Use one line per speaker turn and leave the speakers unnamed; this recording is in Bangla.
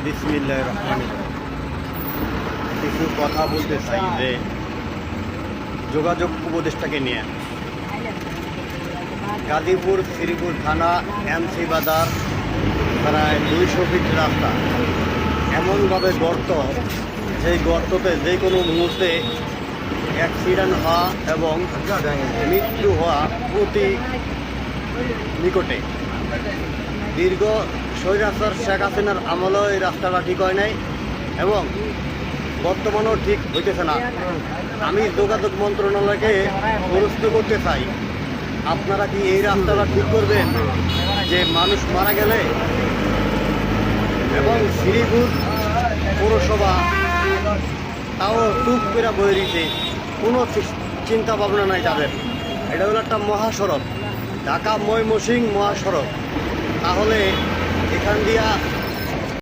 বিসমিল্লাহির রহমানির রহিম। কিছু কথা বলতে চাই যে যোগাযোগ উপদেষ্টাকে নিয়ে গাজীপুর শ্রীপুর থানা এমসি বাজার প্রায় 200 ফিট রাস্তা এমনভাবে গর্ত, যেই গর্ততে যে কোনো মুহূর্তে অ্যাক্সিডেন্ট হওয়া এবং মৃত্যু হওয়া অতি নিকটে। দীর্ঘ স্বৈরাচার শেখ হাসিনার আমলেও এই রাস্তাটা ঠিক হয় নাই এবং বর্তমানেও ঠিক হইতেছে না। আমি যোগাযোগ মন্ত্রণালয়কে প্রশ্ন করতে চাই, আপনারা কি এই রাস্তাটা ঠিক করবেন? যে মানুষ মারা গেলে এবং শ্রীপুর পৌরসভা তাও চুপ করে বয়ে দিতে কোনো চিন্তা ভাবনা নাই তাদের। এটা হলো একটা মহাসড়ক, ঢাকা ময়মনসিংহ মহাসড়ক। তাহলে এখান দিয়া